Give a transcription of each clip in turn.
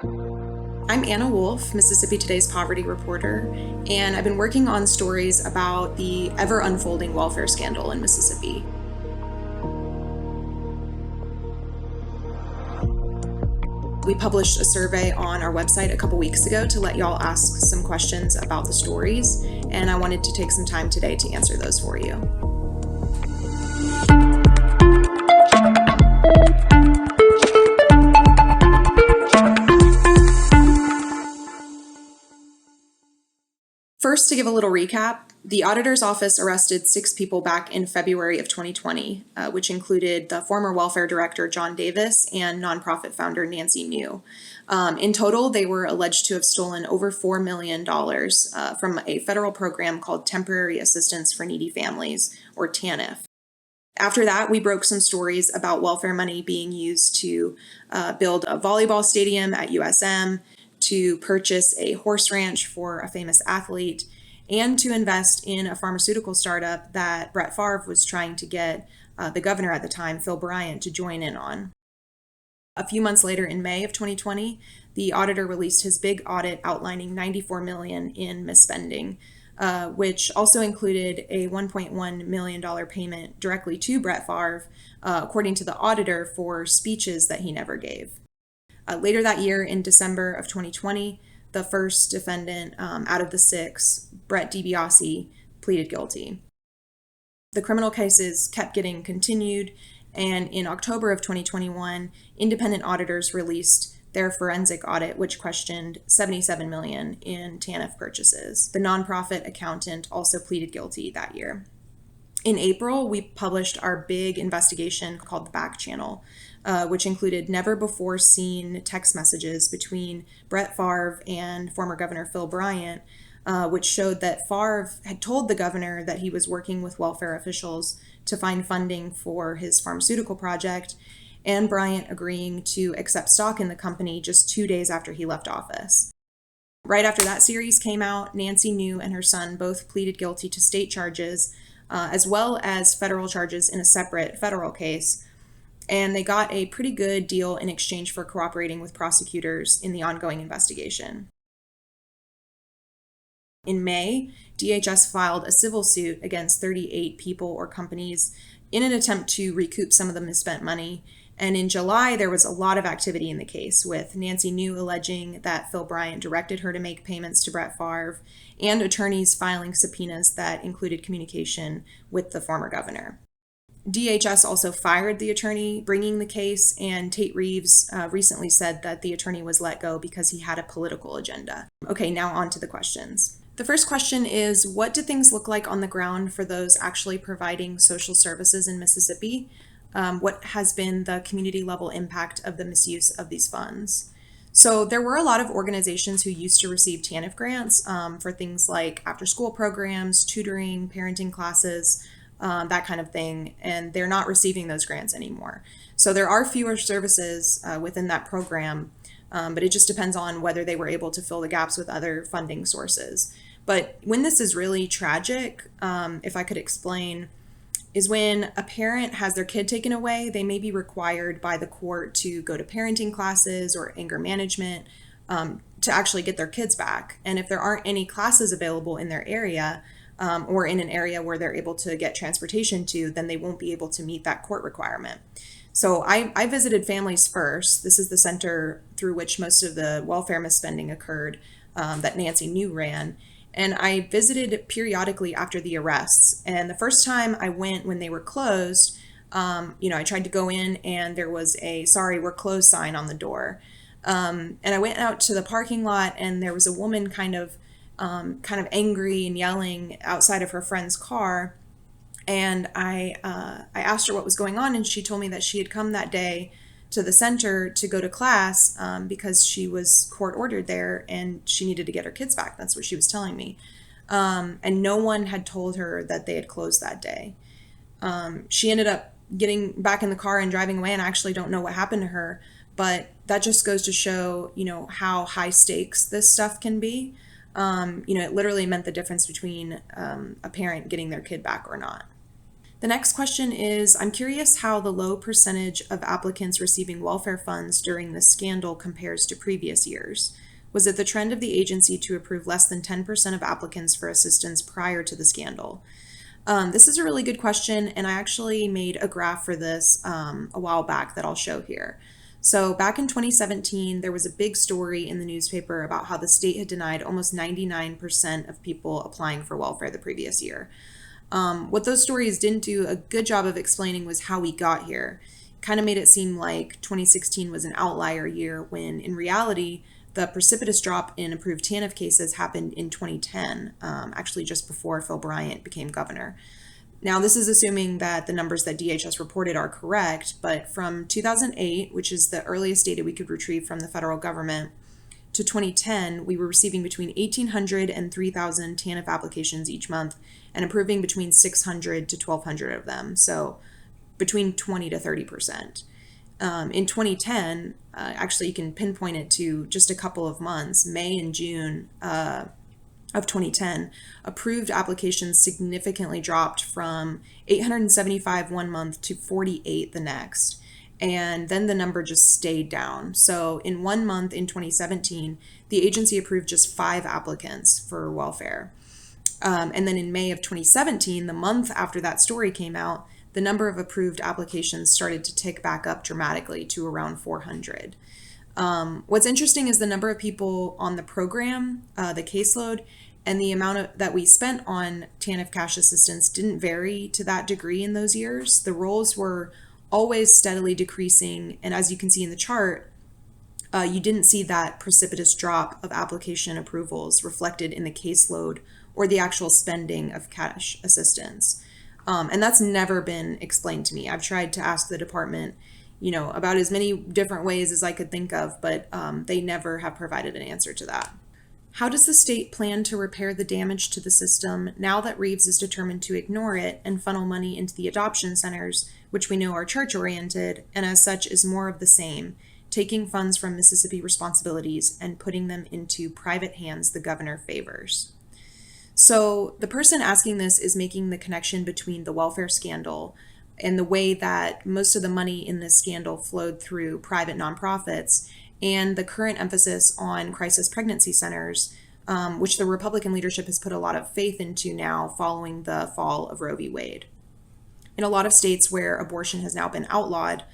I'm Anna Wolfe, Mississippi Today's poverty reporter, and I've been working on stories about the ever-unfolding welfare scandal in Mississippi. We published a survey on our website a couple weeks ago to let y'all ask some questions about the stories, and I wanted to take some time today to answer those for you. First, to give a little recap, the auditor's office arrested 6 people back in February of 2020, which included the former welfare director John Davis and nonprofit founder Nancy New. In total, they were alleged to have stolen over $4 million from a federal program called Temporary Assistance for Needy Families, or TANF. After that, we broke some stories about welfare money being used to build a volleyball stadium at USM, to purchase a horse ranch for a famous athlete, and to invest in a pharmaceutical startup that Brett Favre was trying to get the governor at the time, Phil Bryant, to join in on. A few months later, in May of 2020, the auditor released his big audit outlining $94 million in misspending, which also included a $1.1 million payment directly to Brett Favre, according to the auditor, for speeches that he never gave. Later that year, in December of 2020, the first defendant out of the 6, Brett DiBiase, pleaded guilty. The criminal cases kept getting continued, and in October of 2021, independent auditors released their forensic audit, which questioned $77 million in TANF purchases. The nonprofit accountant also pleaded guilty that year. In April, we published our big investigation called the Backchannel, which included never-before-seen text messages between Brett Favre and former Governor Phil Bryant, which showed that Favre had told the governor that he was working with welfare officials to find funding for his pharmaceutical project, and Bryant agreeing to accept stock in the company just 2 days after he left office. Right after that series came out, Nancy New and her son both pleaded guilty to state charges, as well as federal charges in a separate federal case, and they got a pretty good deal in exchange for cooperating with prosecutors in the ongoing investigation. In May, DHS filed a civil suit against 38 people or companies in an attempt to recoup some of the misspent money. And in July, there was a lot of activity in the case, with Nancy New alleging that Phil Bryant directed her to make payments to Brett Favre, and attorneys filing subpoenas that included communication with the former governor. DHS also fired the attorney bringing the case, and Tate Reeves recently said that the attorney was let go because he had a political agenda. Okay, now on to the questions. The first question is, what do things look like on the ground for those actually providing social services in Mississippi? What has been the community level impact of the misuse of these funds? So there were a lot of organizations who used to receive TANF grants for things like after school programs, tutoring, parenting classes, that kind of thing, and they're not receiving those grants anymore. So there are fewer services within that program, but it just depends on whether they were able to fill the gaps with other funding sources. But when this is really tragic, if I could explain, is when a parent has their kid taken away, they may be required by the court to go to parenting classes or anger management to actually get their kids back. And if there aren't any classes available in their area, or in an area where they're able to get transportation to, then they won't be able to meet that court requirement. So I visited Families First. This is the center through which most of the welfare misspending occurred that Nancy New ran. And I visited periodically after the arrests. And the first time I went when they were closed, I tried to go in and there was a "sorry, we're closed" sign on the door. And I went out to the parking lot and there was a woman kind of angry and yelling outside of her friend's car. And I asked her what was going on, and she told me that she had come that day to the center to go to class because she was court ordered there and she needed to get her kids back. That's what she was telling me. And no one had told her that they had closed that day. She ended up getting back in the car and driving away, and I actually don't know what happened to her, but that just goes to show, how high stakes this stuff can be. It literally meant the difference between a parent getting their kid back or not. The next question is, I'm curious how the low percentage of applicants receiving welfare funds during the scandal compares to previous years. Was it the trend of the agency to approve less than 10% of applicants for assistance prior to the scandal? This is a really good question, and I actually made a graph for this a while back that I'll show here. So back in 2017, there was a big story in the newspaper about how the state had denied almost 99% of people applying for welfare the previous year. What those stories didn't do a good job of explaining was how we got here. Kind of made it seem like 2016 was an outlier year when in reality, the precipitous drop in approved TANF cases happened in 2010, actually just before Phil Bryant became governor. Now, this is assuming that the numbers that DHS reported are correct, but from 2008, which is the earliest data we could retrieve from the federal government, to 2010, we were receiving between 1,800 and 3,000 TANF applications each month and approving between 600 to 1,200 of them, so between 20 to 30%. In 2010, actually you can pinpoint it to just a couple of months, May and June of 2010, approved applications significantly dropped from 875 one month to 48 the next. And then the number just stayed down. So in 1 month in 2017, the agency approved just 5 applicants for welfare. And then in May of 2017, the month after that story came out, the number of approved applications started to tick back up dramatically to around 400. What's interesting is the number of people on the program, the caseload, and the amount that we spent on TANF cash assistance didn't vary to that degree in those years. The rolls were always steadily decreasing, and as you can see in the chart, you didn't see that precipitous drop of application approvals reflected in the caseload or the actual spending of cash assistance. And that's never been explained to me. I've tried to ask the department, about as many different ways as I could think of, but they never have provided an answer to that. How does the state plan to repair the damage to the system now that Reeves is determined to ignore it and funnel money into the adoption centers, which we know are church-oriented, and as such is more of the same, taking funds from Mississippi responsibilities and putting them into private hands the governor favors? So the person asking this is making the connection between the welfare scandal and the way that most of the money in this scandal flowed through private nonprofits and the current emphasis on crisis pregnancy centers, which the Republican leadership has put a lot of faith into now following the fall of Roe v. Wade. In a lot of states where abortion has now been outlawed,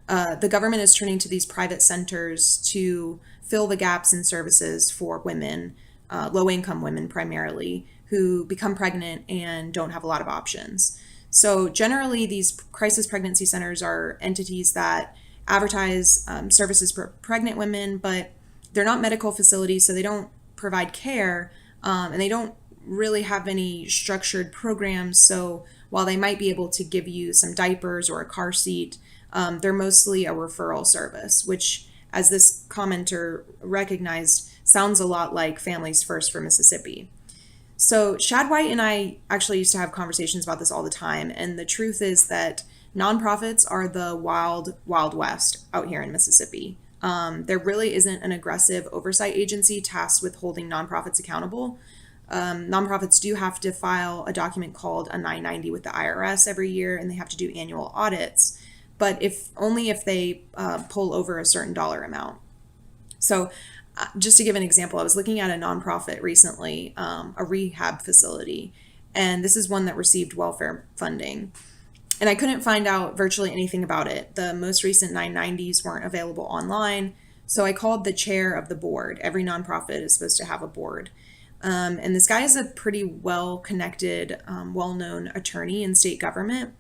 the government is turning to these private centers to fill the gaps in services for women, low-income women primarily, who become pregnant and don't have a lot of options. So generally, these crisis pregnancy centers are entities that advertise services for pregnant women, but they're not medical facilities, so they don't provide care, and they don't really have any structured programs. So while they might be able to give you some diapers or a car seat, they're mostly a referral service, which, as this commenter recognized, sounds a lot like Families First for Mississippi. So Shad White and I actually used to have conversations about this all the time, and the truth is that nonprofits are the wild, wild west out here in Mississippi. There really isn't an aggressive oversight agency tasked with holding nonprofits accountable. Nonprofits do have to file a document called a 990 with the IRS every year, and they have to do annual audits, but only if they pull over a certain dollar amount. So just to give an example, I was looking at a nonprofit recently, a rehab facility, and this is one that received welfare funding. And I couldn't find out virtually anything about it. The most recent 990s weren't available online, so I called the chair of the board. Every nonprofit is supposed to have a board. And this guy is a pretty well-connected, well-known attorney in state government.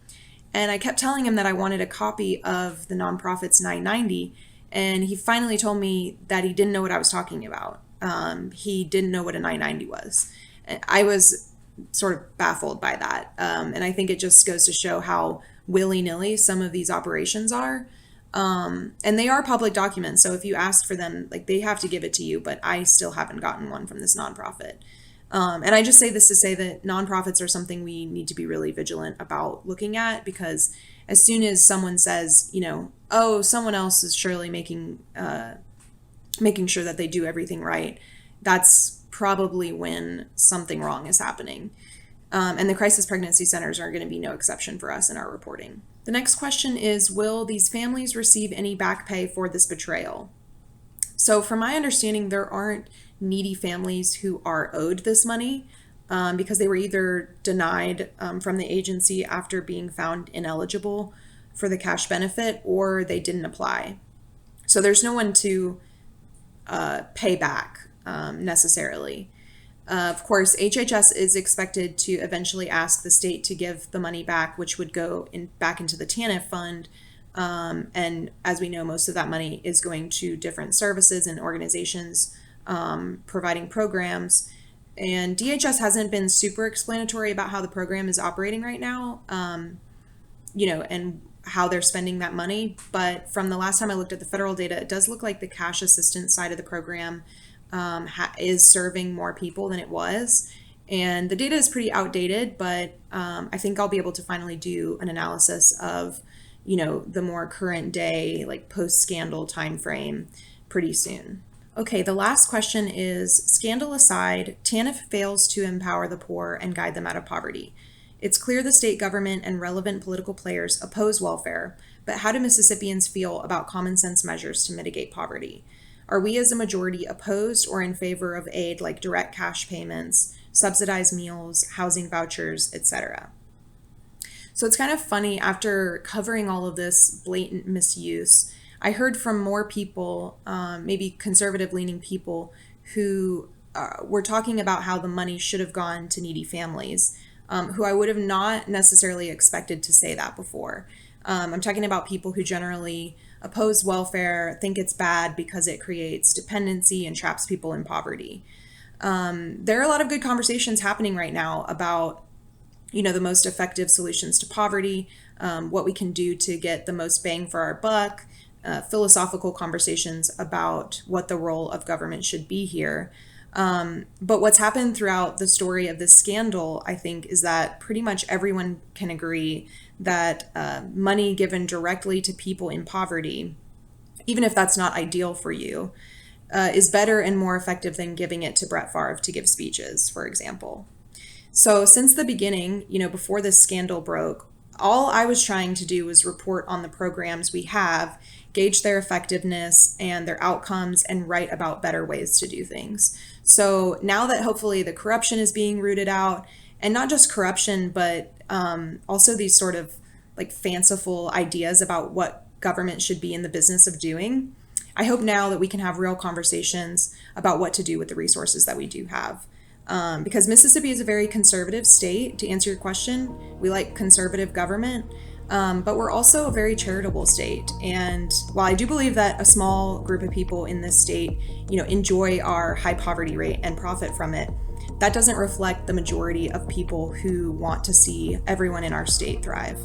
And I kept telling him that I wanted a copy of the nonprofit's 990, and he finally told me that he didn't know what I was talking about. He didn't know what a 990 was. I was sort of baffled by that. And I think it just goes to show how willy-nilly some of these operations are. And they are public documents, so if you ask for them, they have to give it to you, but I still haven't gotten one from this nonprofit. And I just say this to say that nonprofits are something we need to be really vigilant about looking at, because as soon as someone says, oh, someone else is surely making sure that they do everything right, that's probably when something wrong is happening. And the crisis pregnancy centers are going to be no exception for us in our reporting. The next question is, will these families receive any back pay for this betrayal? So from my understanding, there aren't needy families who are owed this money because they were either denied from the agency after being found ineligible for the cash benefit, or they didn't apply. So there's no one to pay back necessarily. Of course, HHS is expected to eventually ask the state to give the money back, which would go back into the TANF fund. And as we know, most of that money is going to different services and organizations providing programs. And DHS hasn't been super explanatory about how the program is operating right now, and how they're spending that money. But from the last time I looked at the federal data, it does look like the cash assistance side of the program is serving more people than it was. And the data is pretty outdated, but I think I'll be able to finally do an analysis of, the more current day, like post-scandal timeframe pretty soon. Okay, the last question is, scandal aside, TANF fails to empower the poor and guide them out of poverty. It's clear the state government and relevant political players oppose welfare, but how do Mississippians feel about common sense measures to mitigate poverty? Are we as a majority opposed or in favor of aid like direct cash payments, subsidized meals, housing vouchers, etc.? So it's kind of funny, after covering all of this blatant misuse, I heard from more people, maybe conservative-leaning people, who were talking about how the money should have gone to needy families, who I would have not necessarily expected to say that before. I'm talking about people who generally oppose welfare, think it's bad because it creates dependency and traps people in poverty. There are a lot of good conversations happening right now about, the most effective solutions to poverty, what we can do to get the most bang for our buck, philosophical conversations about what the role of government should be here. But what's happened throughout the story of this scandal, I think, is that pretty much everyone can agree that money given directly to people in poverty, even if that's not ideal for you, is better and more effective than giving it to Brett Favre to give speeches, for example. So since the beginning, before this scandal broke, all I was trying to do was report on the programs we have, gauge their effectiveness and their outcomes, and write about better ways to do things. So now that hopefully the corruption is being rooted out, and not just corruption, but also these sort of like fanciful ideas about what government should be in the business of doing, I hope now that we can have real conversations about what to do with the resources that we do have. Because Mississippi is a very conservative state, to answer your question. We like conservative government, but we're also a very charitable state. And while I do believe that a small group of people in this state, enjoy our high poverty rate and profit from it, that doesn't reflect the majority of people who want to see everyone in our state thrive.